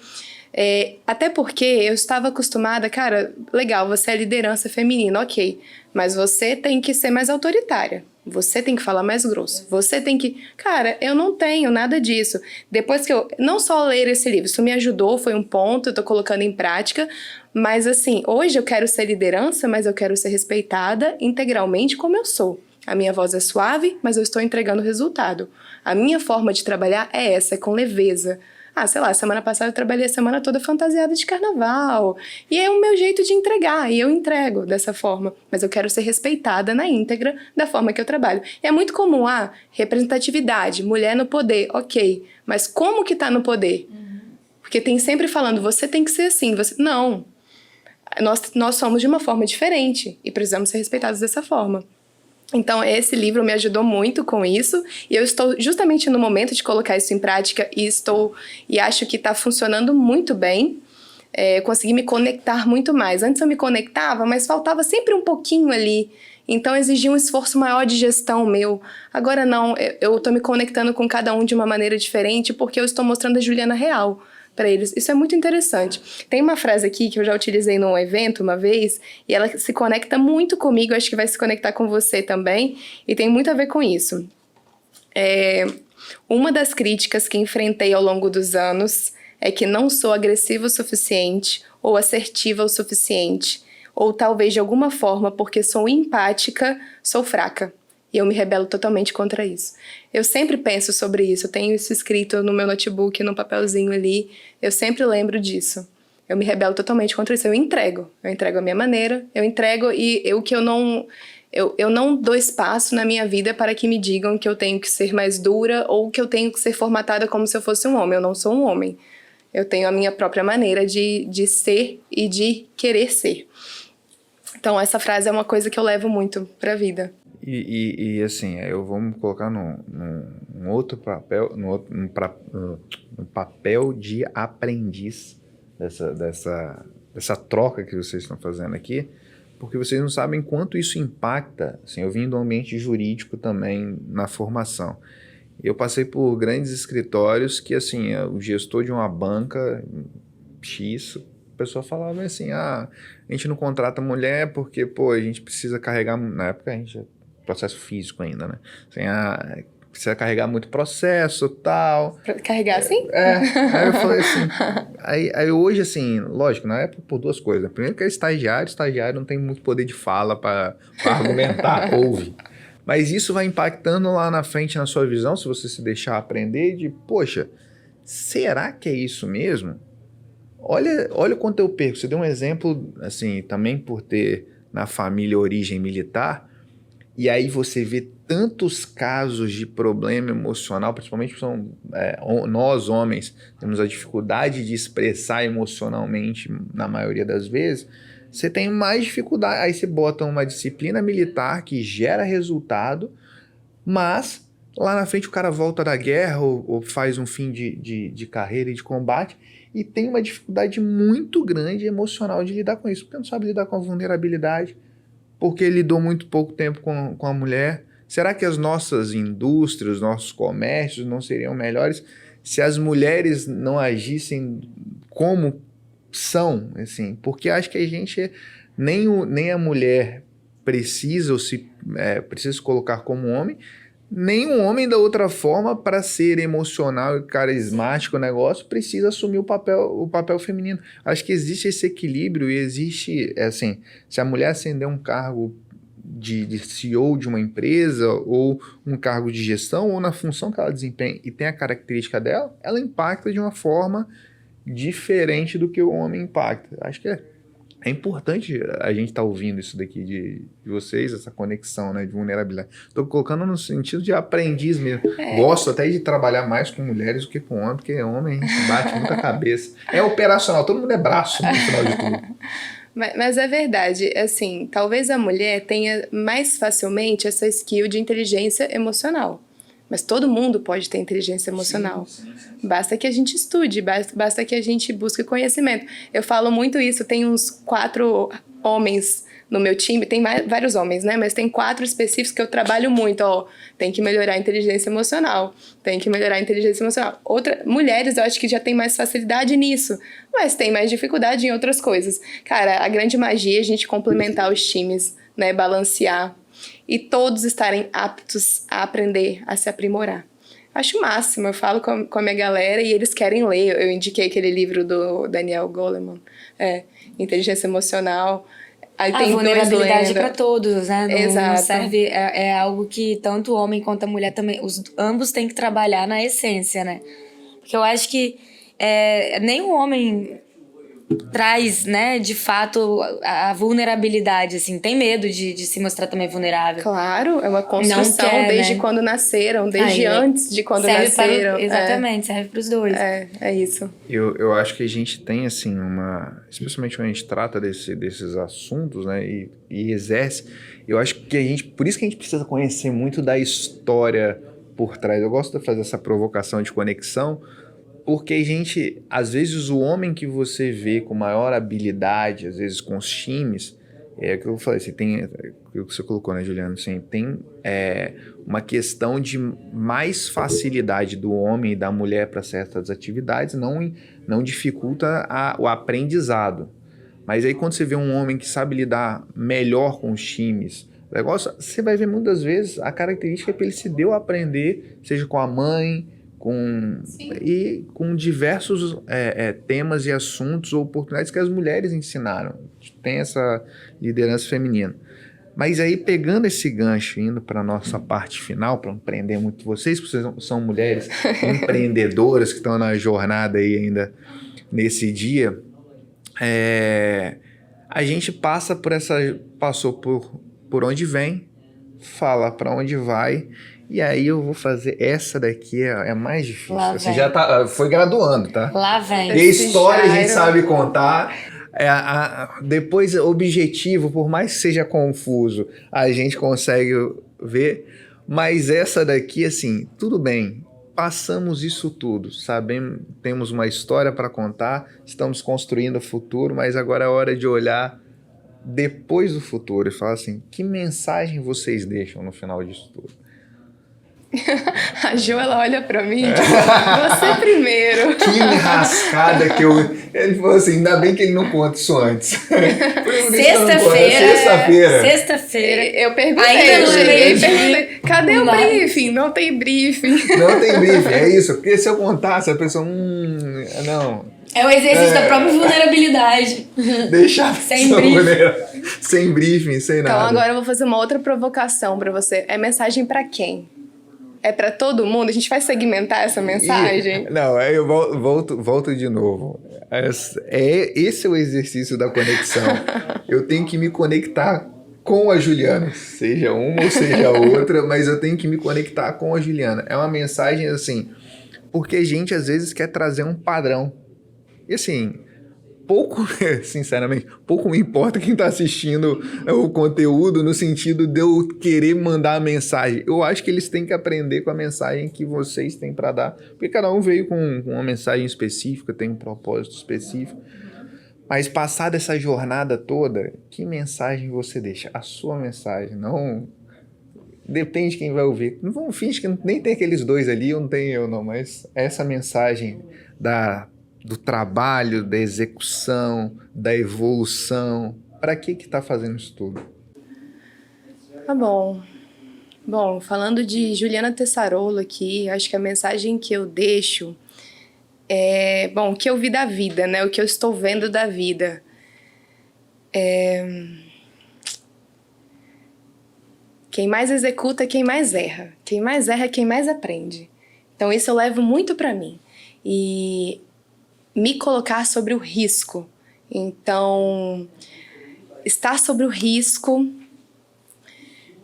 Até porque eu estava acostumada, cara, legal, você é liderança feminina, ok, mas você tem que ser mais autoritária, você tem que falar mais grosso, você tem que... Cara, eu não tenho nada disso. Depois que eu... Não só ler esse livro, isso me ajudou, foi um ponto, eu tô colocando em prática, mas assim, hoje eu quero ser liderança, mas eu quero ser respeitada integralmente como eu sou. A minha voz é suave, mas eu estou entregando resultado. A minha forma de trabalhar é essa, é com leveza. Sei lá, semana passada eu trabalhei a semana toda fantasiada de carnaval. E é o meu jeito de entregar, e eu entrego dessa forma. Mas eu quero ser respeitada na íntegra da forma que eu trabalho. E é muito comum, representatividade, mulher no poder, ok. Mas como que tá no poder? Porque tem sempre falando, você tem que ser assim, você... Não. Nós somos de uma forma diferente e precisamos ser respeitados dessa forma. Então, esse livro me ajudou muito com isso, e eu estou justamente no momento de colocar isso em prática, e acho que está funcionando muito bem. Consegui me conectar muito mais. Antes eu me conectava, mas faltava sempre um pouquinho ali, então exigia um esforço maior de gestão meu. Agora não, eu estou me conectando com cada um de uma maneira diferente, porque eu estou mostrando a Juliana real para eles. Isso é muito interessante. Tem uma frase aqui que eu já utilizei num evento uma vez, e ela se conecta muito comigo, acho que vai se conectar com você também, e tem muito a ver com isso. Uma das críticas que enfrentei ao longo dos anos é que não sou agressiva o suficiente, ou assertiva o suficiente, ou talvez de alguma forma, porque sou empática, sou fraca. E eu me rebelo totalmente contra isso. Eu sempre penso sobre isso, eu tenho isso escrito no meu notebook, no papelzinho ali, eu sempre lembro disso. Eu me rebelo totalmente contra isso, eu entrego a minha maneira, eu entrego eu não dou espaço na minha vida para que me digam que eu tenho que ser mais dura ou que eu tenho que ser formatada como se eu fosse um homem. Eu não sou um homem. Eu tenho a minha própria maneira de ser e de querer ser. Então essa frase é uma coisa que eu levo muito pra vida. E assim, eu vou me colocar num outro papel, no papel de aprendiz dessa troca que vocês estão fazendo aqui, porque vocês não sabem quanto isso impacta. Assim, eu vim do ambiente jurídico também na formação. Eu passei por grandes escritórios que, assim, o gestor de uma banca X, a pessoa falava assim, a gente não contrata mulher porque, a gente precisa carregar... Na época a gente... processo físico ainda, né? Assim, precisa carregar muito processo, tal. Pra carregar assim? Aí eu falei assim... Aí hoje, assim, lógico, na época por duas coisas. Primeiro que é estagiário não tem muito poder de fala para argumentar, ouve. Mas isso vai impactando lá na frente na sua visão, se você se deixar aprender de, poxa, será que é isso mesmo? Olha o quanto eu perco. Você deu um exemplo, assim, também por ter na família origem militar, e aí você vê tantos casos de problema emocional, principalmente nós homens temos a dificuldade de expressar emocionalmente na maioria das vezes, você tem mais dificuldade, aí você bota uma disciplina militar que gera resultado, mas lá na frente o cara volta da guerra ou faz um fim de carreira e de combate e tem uma dificuldade muito grande emocional de lidar com isso, porque não sabe lidar com a vulnerabilidade, porque lidou muito pouco tempo com a mulher. Será que as nossas indústrias, os nossos comércios não seriam melhores se as mulheres não agissem como são, assim? Porque acho que a gente, nem a mulher precisa precisa se colocar como homem, nem um homem da outra forma, para ser emocional e carismático o negócio, precisa assumir o papel feminino. Acho que existe esse equilíbrio e existe, assim, se a mulher ascender um cargo de CEO de uma empresa ou um cargo de gestão ou na função que ela desempenha e tem a característica dela, ela impacta de uma forma diferente do que o homem impacta. Acho que É importante a gente estar ouvindo isso daqui de vocês, essa conexão, né, de vulnerabilidade. Estou colocando no sentido de aprendiz mesmo. Gosto até de trabalhar mais com mulheres do que com homem, porque homem a gente bate muita cabeça. É operacional, todo mundo é braço no final de tudo. Mas é verdade, assim, talvez a mulher tenha mais facilmente essa skill de inteligência emocional. Mas todo mundo pode ter inteligência emocional. Sim. Basta que a gente estude, basta que a gente busque conhecimento. Eu falo muito isso, tem uns 4 homens no meu time, tem vários homens, né? Mas tem 4 específicos que eu trabalho muito, tem que melhorar a inteligência emocional, mulheres eu acho que já tem mais facilidade nisso, mas tem mais dificuldade em outras coisas. Cara, a grande magia é a gente complementar os times, né? Balancear. E todos estarem aptos a aprender, a se aprimorar. Acho o máximo, eu falo com a minha galera e eles querem ler. Eu indiquei aquele livro do Daniel Goleman, Inteligência Emocional. Aí tem vulnerabilidade para todos, né? Exato. Não serve, é algo que tanto o homem quanto a mulher também, ambos têm que trabalhar na essência, né? Porque eu acho que nem o homem traz, né, de fato, a vulnerabilidade, assim, tem medo de se mostrar também vulnerável. Claro, é uma construção desde quando nasceram, desde antes de quando nasceram. Exatamente, serve para os dois. É isso. Eu acho que a gente tem, assim, especialmente quando a gente trata desses assuntos, né, e exerce, eu acho que por isso que a gente precisa conhecer muito da história por trás. Eu gosto de fazer essa provocação de conexão, porque a gente, às vezes, o homem que você vê com maior habilidade, às vezes com os times, é o que eu falei, você tem, o que você colocou, né, Juliana? Assim, tem uma questão de mais facilidade do homem e da mulher para certas atividades, não dificulta o aprendizado. Mas aí quando você vê um homem que sabe lidar melhor com os times, você vai ver muitas vezes a característica que ele se deu a aprender, seja com a mãe, com diversos temas e assuntos ou oportunidades que as mulheres ensinaram. Tem essa liderança feminina. Mas aí, pegando esse gancho, indo para a nossa parte final, para empreender muito vocês, porque vocês são mulheres empreendedoras que estão na jornada aí ainda nesse dia, a gente passou por onde vem, fala para onde vai. E aí eu vou fazer essa daqui, é mais difícil. Você já foi graduando, tá? Lá vem. E a história a gente sabe contar. Depois, objetivo, por mais que seja confuso, a gente consegue ver. Mas essa daqui, assim, tudo bem. Passamos isso tudo, sabemos, temos uma história para contar, estamos construindo o futuro, mas agora é hora de olhar depois do futuro e falar assim, que mensagem vocês deixam no final disso tudo? A Jo, ela olha pra mim e diz, você primeiro. Que enrascada que Ele falou assim, ainda bem que ele não conta isso antes. Sexta-feira. Eu perguntei, ainda não perguntei, cadê o briefing? Não tem briefing. Não tem briefing, é isso. Porque se eu contasse, a pessoa, não... É o exercício da própria vulnerabilidade. Deixar sem briefing. Sem briefing, sem nada. Então agora eu vou fazer uma outra provocação pra você. É mensagem pra quem? É pra todo mundo? A gente vai segmentar essa mensagem? Não, aí eu volto de novo. Esse é o exercício da conexão. Eu tenho que me conectar com a Juliana, seja uma ou seja outra, mas eu tenho que me conectar com a Juliana. É uma mensagem assim, porque a gente às vezes quer trazer um padrão. E assim, sinceramente, pouco me importa quem está assistindo o conteúdo no sentido de eu querer mandar a mensagem. Eu acho que eles têm que aprender com a mensagem que vocês têm para dar. Porque cada um veio com uma mensagem específica, tem um propósito específico. Mas passada essa jornada toda, que mensagem você deixa? A sua mensagem, não... Depende de quem vai ouvir. Não finge que nem tem aqueles dois ali, ou não tem eu não, mas essa mensagem do trabalho, da execução, da evolução. Para que está fazendo isso tudo? Tá bom. Bom, falando de Juliana Tessarolo aqui, acho que a mensagem que eu deixo é... Bom, o que eu vi da vida, né? O que eu estou vendo da vida. Quem mais executa é quem mais erra. Quem mais erra é quem mais aprende. Então isso eu levo muito para mim. E... me colocar sobre o risco. Então, estar sobre o risco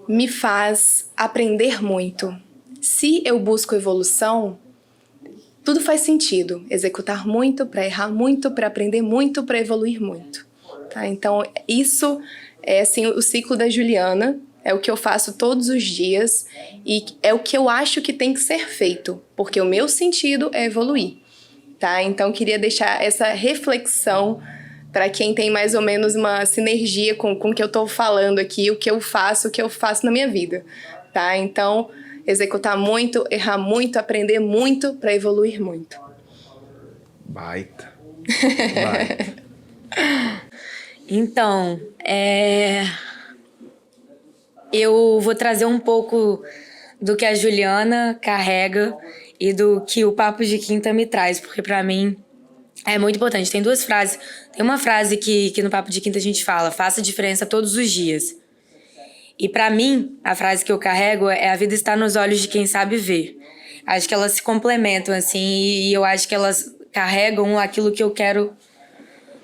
me faz aprender muito. Se eu busco evolução, tudo faz sentido. Executar muito para errar muito, para aprender muito, para evoluir muito. Tá? Então, isso é assim, o ciclo da Juliana. É o que eu faço todos os dias e é o que eu acho que tem que ser feito, porque o meu sentido é evoluir. Tá? Então, queria deixar essa reflexão para quem tem mais ou menos uma sinergia com o que eu estou falando aqui, o que eu faço na minha vida. Tá? Então, executar muito, errar muito, aprender muito para evoluir muito. Baita. Então, eu vou trazer um pouco do que a Juliana carrega e do que o Papo de Quinta me traz, porque pra mim é muito importante. Tem duas frases. Tem uma frase que no Papo de Quinta a gente fala: faça diferença todos os dias. E pra mim, a frase que eu carrego é: a vida está nos olhos de quem sabe ver. Acho que elas se complementam, assim, e eu acho que elas carregam aquilo que eu quero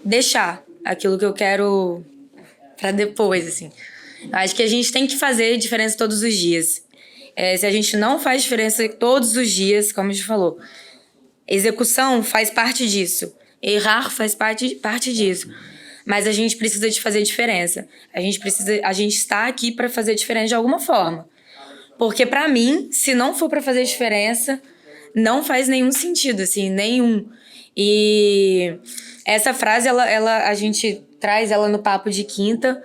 deixar, aquilo que eu quero pra depois, assim. Acho que a gente tem que fazer diferença todos os dias. Se a gente não faz diferença todos os dias, como a gente falou, execução faz parte disso. Errar faz parte disso. Mas a gente precisa de fazer diferença. A gente está aqui para fazer diferença de alguma forma. Porque para mim, se não for para fazer diferença, não faz nenhum sentido, assim, nenhum. E essa frase, a gente traz ela no Papo de Quinta,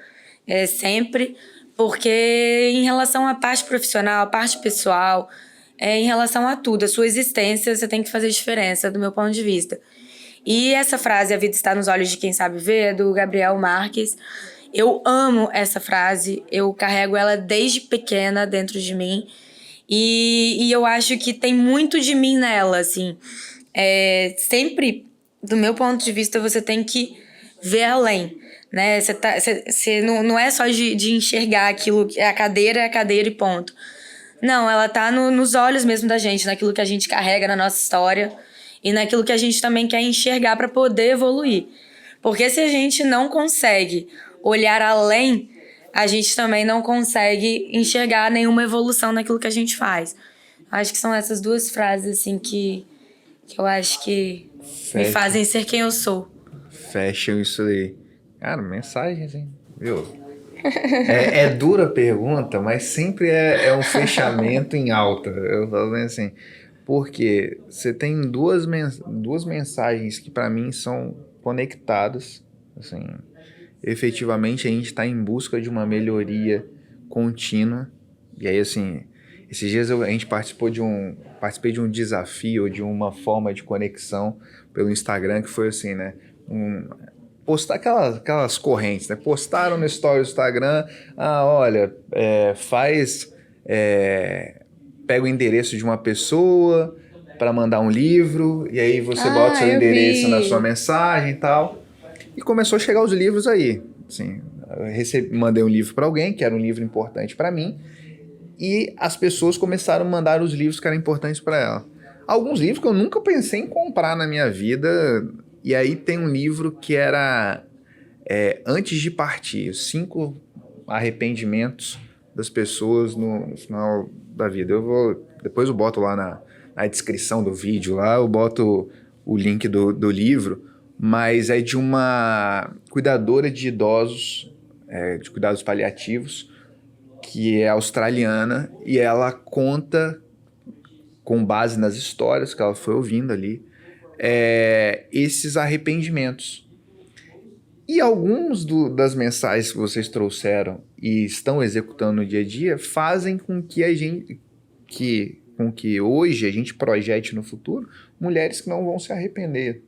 sempre, porque em relação à parte profissional, à parte pessoal, em relação a tudo, a sua existência, você tem que fazer diferença, do meu ponto de vista. E essa frase, a vida está nos olhos de quem sabe ver, é do Gabriel Marques. Eu amo essa frase, eu carrego ela desde pequena dentro de mim, e eu acho que tem muito de mim nela, assim. Sempre, do meu ponto de vista, você tem que ver além, né? Você não é só de enxergar aquilo, é a cadeira e ponto. Não, ela tá nos olhos mesmo da gente, naquilo que a gente carrega na nossa história e naquilo que a gente também quer enxergar para poder evoluir. Porque se a gente não consegue olhar além, a gente também não consegue enxergar nenhuma evolução naquilo que a gente faz. Acho que são essas duas frases, assim, que eu acho que me fazem ser quem eu sou. Fecham isso aí. Cara, mensagens, hein? Viu? É dura a pergunta, mas sempre é um fechamento em alta. Eu falo bem assim, porque você tem duas mensagens que para mim são conectadas. Assim, efetivamente a gente está em busca de uma melhoria contínua. E aí, assim, esses dias a gente participei de um desafio, de uma forma de conexão pelo Instagram, que foi assim, né? Postar aquelas correntes, né? Postaram no story do Instagram, olha, pega o endereço de uma pessoa para mandar um livro, e aí você bota seu endereço na sua mensagem e tal. E começou a chegar os livros aí. Assim, mandei um livro para alguém, que era um livro importante para mim, e as pessoas começaram a mandar os livros que eram importantes para ela. Alguns livros que eu nunca pensei em comprar na minha vida. E aí tem um livro que era Antes de Partir, 5 arrependimentos das pessoas no final da vida. Depois eu boto lá na descrição do vídeo, lá eu boto o link do livro, mas é de uma cuidadora de idosos, de cuidados paliativos, que é australiana, e ela conta, com base nas histórias que ela foi ouvindo ali, esses arrependimentos. E alguns das mensagens que vocês trouxeram e estão executando no dia a dia fazem com que hoje a gente projete no futuro mulheres que não vão se arrepender,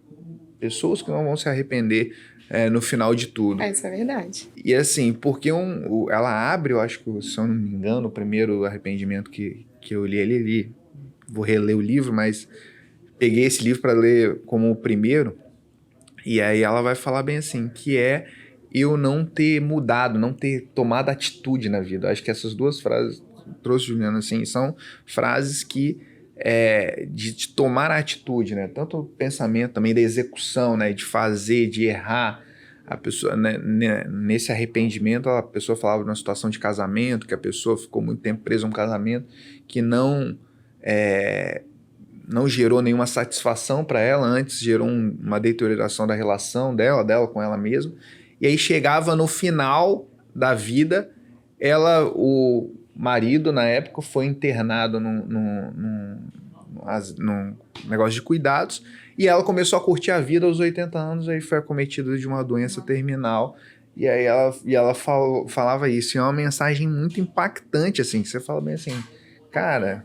pessoas que não vão se arrepender no final de tudo. Isso é verdade. E assim, porque ela abre, eu acho que, se eu não me engano, o primeiro arrependimento que eu li, vou reler o livro, mas peguei esse livro para ler como o primeiro, e aí ela vai falar bem assim, que eu não ter mudado, não ter tomado atitude na vida. Acho que essas duas frases, trouxe Juliana, assim, são frases que de tomar a atitude, né? Tanto o pensamento também da execução, né? De fazer, de errar, a pessoa, né, nesse arrependimento, a pessoa falava de uma situação de casamento, que a pessoa ficou muito tempo presa a um casamento, que não gerou nenhuma satisfação para ela, antes gerou uma deterioração da relação dela com ela mesma, e aí chegava no final da vida, o marido, na época, foi internado num negócio de cuidados, e ela começou a curtir a vida aos 80 anos, aí foi acometida de uma doença terminal, e aí ela falava isso, e é uma mensagem muito impactante, assim, que você fala bem assim, cara,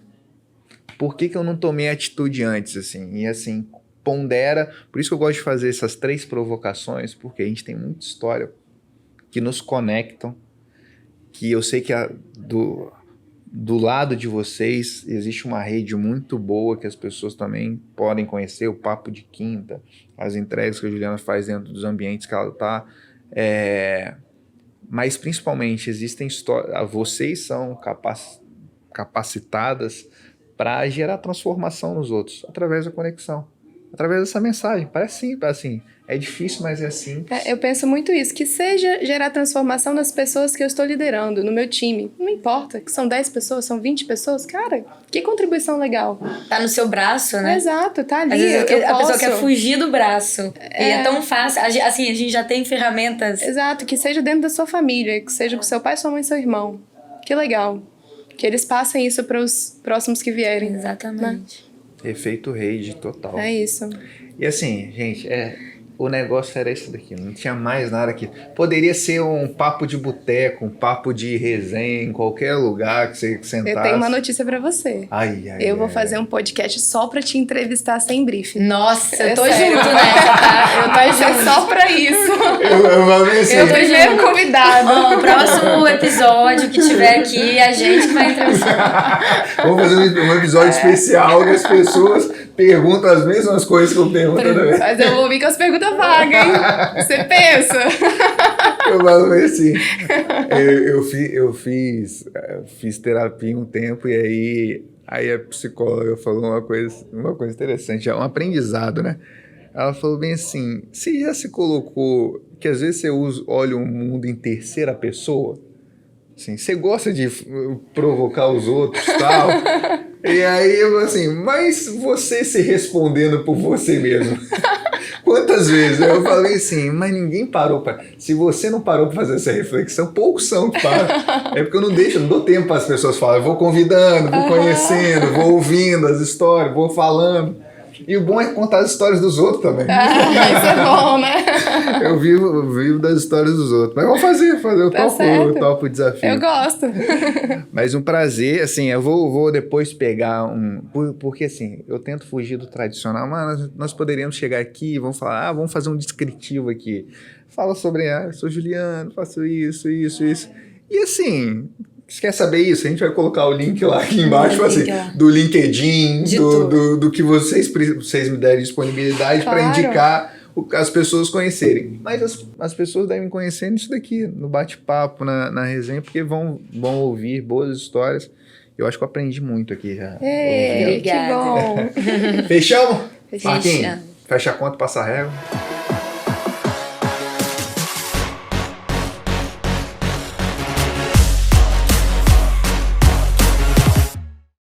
por que eu não tomei atitude antes, assim, e assim, pondera, por isso que eu gosto de fazer essas 3 provocações, porque a gente tem muita história que nos conectam, que eu sei que do lado de vocês existe uma rede muito boa que as pessoas também podem conhecer, o Papo de Quinta, as entregas que a Juliana faz dentro dos ambientes que ela está, mas principalmente existem histórias, vocês são capacitadas para gerar transformação nos outros, através da conexão, através dessa mensagem. Parece simples, assim, é difícil, mas é simples. Eu penso muito isso, que seja gerar transformação nas pessoas que eu estou liderando, no meu time. Não importa, que são 10 pessoas, são 20 pessoas, cara, que contribuição legal. Tá no seu braço, né? Exato, tá ali. Às vezes a posso... pessoa quer fugir do braço. E é tão fácil. Assim, a gente já tem ferramentas. Exato, que seja dentro da sua família, que seja com seu pai, sua mãe e seu irmão. Que legal. Que eles passem isso para os próximos que vierem. Exatamente. Né? Efeito rede total. É isso. E assim, gente, o negócio era isso daqui, não tinha mais nada aqui. Poderia ser um papo de boteco, um papo de resenha em qualquer lugar que você sentasse. Eu tenho uma notícia pra você. Eu vou fazer um podcast só pra te entrevistar sem briefing. Nossa, eu tô sério. junto nessa, tá? Vai ser só pra isso. Eu tô primeiro convidado. O próximo episódio que tiver aqui, a gente vai entrevistar. Vamos fazer um episódio especial que as pessoas perguntam as mesmas coisas que eu pergunto toda vez. Mas eu vou vir com as perguntas vagas, hein? Você pensa? Eu falo assim, eu fiz terapia um tempo e aí a psicóloga falou uma coisa interessante, é um aprendizado, né? Ela falou bem assim, você já se colocou que às vezes você olha o mundo em terceira pessoa? Assim, você gosta de provocar os outros e tal? E aí eu assim, mas você se respondendo por você mesmo. Quantas vezes eu falei assim, mas ninguém parou para... Se você não parou para fazer essa reflexão, poucos são que param. É porque eu não dou tempo para as pessoas falarem. Eu vou convidando, vou conhecendo, vou ouvindo as histórias, vou falando. E o bom é contar as histórias dos outros também. Isso é bom, né? Eu vivo das histórias dos outros. Mas vamos fazer eu topo o desafio. Eu gosto. Mas um prazer, assim, eu vou depois pegar porque assim, eu tento fugir do tradicional, mas nós poderíamos chegar aqui e vamos falar, vamos fazer um descritivo aqui. Fala sobre, eu sou Juliano, faço isso. E assim... Você quer saber isso? A gente vai colocar o link lá aqui embaixo, assim, do LinkedIn, do que vocês me derem disponibilidade para indicar as pessoas conhecerem. Mas as pessoas devem conhecer nisso daqui, no bate-papo, na resenha, porque vão ouvir boas histórias. Eu acho que eu aprendi muito aqui já. Obrigada. Que bom. Fechamos? Marquinhos, fecha a conta, passa a régua.